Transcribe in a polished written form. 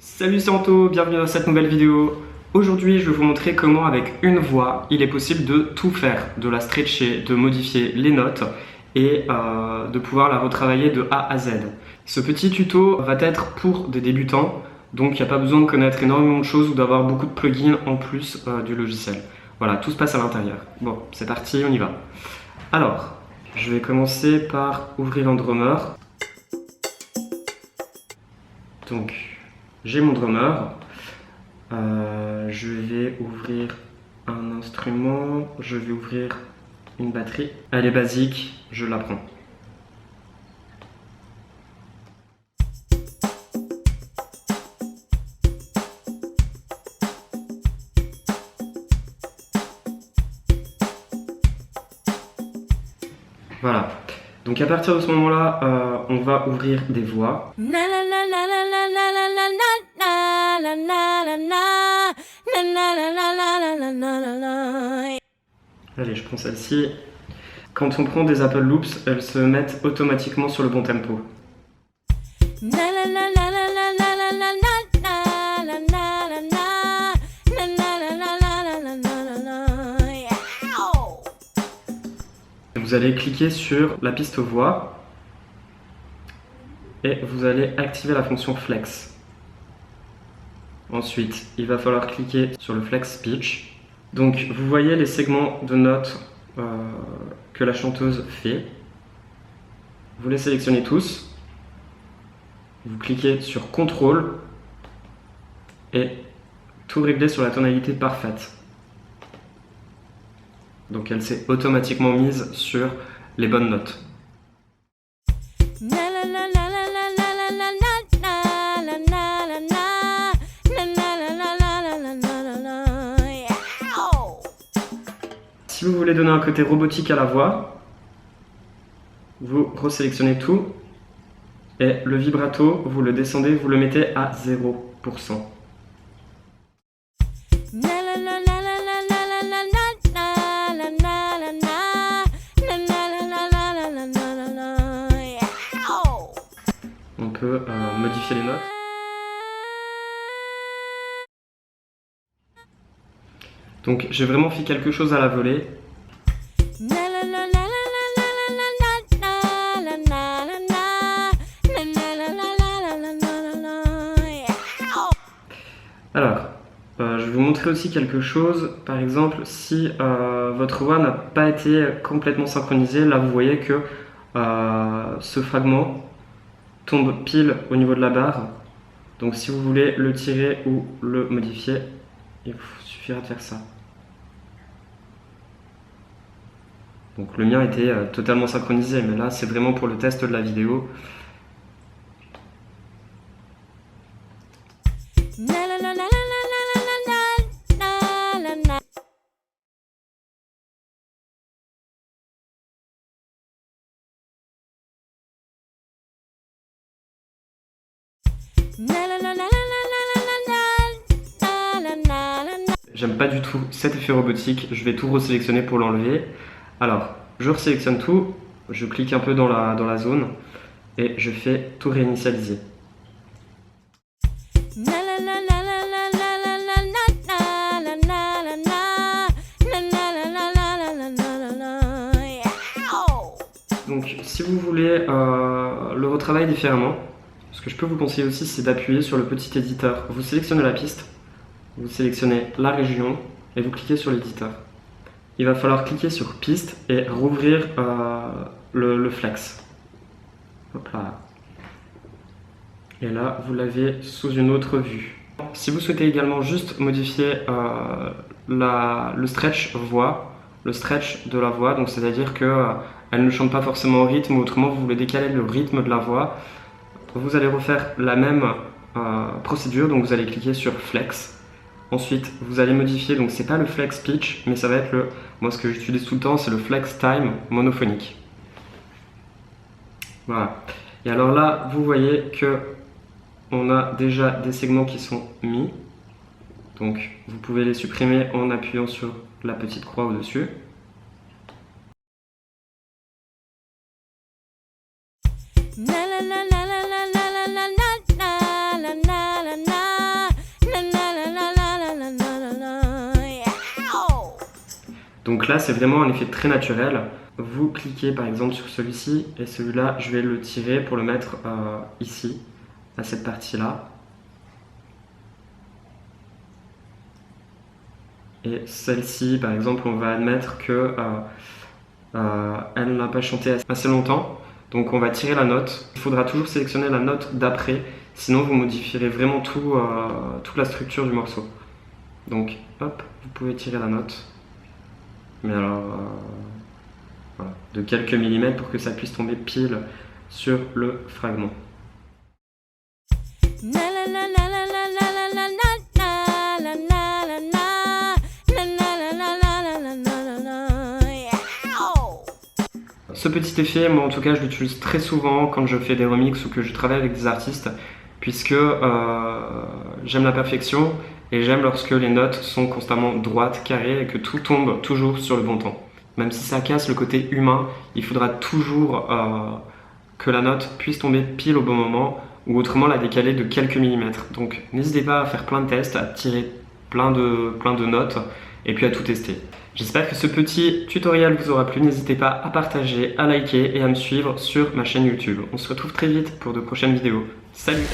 Salut c'est Anto, bienvenue dans cette nouvelle vidéo. Aujourd'hui je vais vous montrer comment avec une voix il est possible de tout faire, de la stretcher, de modifier les notes et de pouvoir la retravailler de A à Z. Ce petit tuto va être pour des débutants, donc il n'y a pas besoin de connaître énormément de choses ou d'avoir beaucoup de plugins en plus du logiciel. Voilà, tout se passe à l'intérieur. Bon, c'est parti, on y va. Alors, je vais commencer par ouvrir un drummer. Donc, j'ai mon drummer. Je vais ouvrir un instrument. Je vais ouvrir une batterie. Elle est basique, je la prends. Voilà. Donc à partir de ce moment-là, on va ouvrir des voix. Allez, je prends celle-ci. Quand on prend des Apple Loops, elles se mettent automatiquement sur le bon tempo. Vous allez cliquer sur la piste voix et vous allez activer la fonction flex. Ensuite, il va falloir cliquer sur le flex speech. Donc, vous voyez les segments de notes que la chanteuse fait. Vous les sélectionnez tous. Vous cliquez sur contrôle et tout régler sur la tonalité parfaite. Donc elle s'est automatiquement mise sur les bonnes notes. Si vous voulez donner un côté robotique à la voix, vous resélectionnez tout et le vibrato, vous le descendez, vous le mettez à 0%. On peut modifier les notes. Donc j'ai vraiment fait quelque chose à la volée. Alors, je vais vous montrer aussi quelque chose. Par exemple, si votre voix n'a pas été complètement synchronisée, là vous voyez que ce fragment tombe pile au niveau de la barre. Donc si vous voulez le tirer ou le modifier, il vous suffira de faire ça. Donc le mien était totalement synchronisé, mais là c'est vraiment pour le test de la vidéo. J'aime pas du tout cet effet robotique, je vais tout resélectionner pour l'enlever. Alors, je resélectionne tout, je clique un peu dans la zone et je fais tout réinitialiser. Donc, si vous voulez le retravailler différemment, ce que je peux vous conseiller aussi, c'est d'appuyer sur le petit éditeur. Vous sélectionnez la piste, vous sélectionnez la région et vous cliquez sur l'éditeur. Il va falloir cliquer sur piste et rouvrir le flex. Hop là. Et là, vous l'avez sous une autre vue. Si vous souhaitez également juste modifier le stretch voix, le stretch de la voix, donc c'est-à-dire qu'elle ne chante pas forcément au rythme, ou autrement vous voulez décaler le rythme de la voix, vous allez refaire la même procédure, donc vous allez cliquer sur flex. Ensuite, vous allez modifier, donc c'est pas le flex pitch, mais ça va être moi ce que j'utilise tout le temps, c'est le flex time monophonique. Voilà. Et alors là, vous voyez que on a déjà des segments qui sont mis. Donc, vous pouvez les supprimer en appuyant sur la petite croix au-dessus. Donc là, c'est vraiment un effet très naturel. Vous cliquez par exemple sur celui-ci et celui-là, je vais le tirer pour le mettre ici, à cette partie-là. Et celle-ci, par exemple, on va admettre que elle n'a pas chanté assez longtemps. Donc on va tirer la note. Il faudra toujours sélectionner la note d'après, sinon vous modifierez vraiment toute la structure du morceau. Donc hop, vous pouvez tirer la note. Mais alors, voilà, de quelques millimètres pour que ça puisse tomber pile sur le fragment. Ce petit effet, moi en tout cas, je l'utilise très souvent quand je fais des remixes ou que je travaille avec des artistes, puisque j'aime la perfection et j'aime lorsque les notes sont constamment droites, carrées et que tout tombe toujours sur le bon temps. Même si ça casse le côté humain, il faudra toujours que la note puisse tomber pile au bon moment ou autrement la décaler de quelques millimètres. Donc n'hésitez pas à faire plein de tests, à tirer plein de notes et puis à tout tester. J'espère que ce petit tutoriel vous aura plu. N'hésitez pas à partager, à liker et à me suivre sur ma chaîne YouTube. On se retrouve très vite pour de prochaines vidéos. Salut!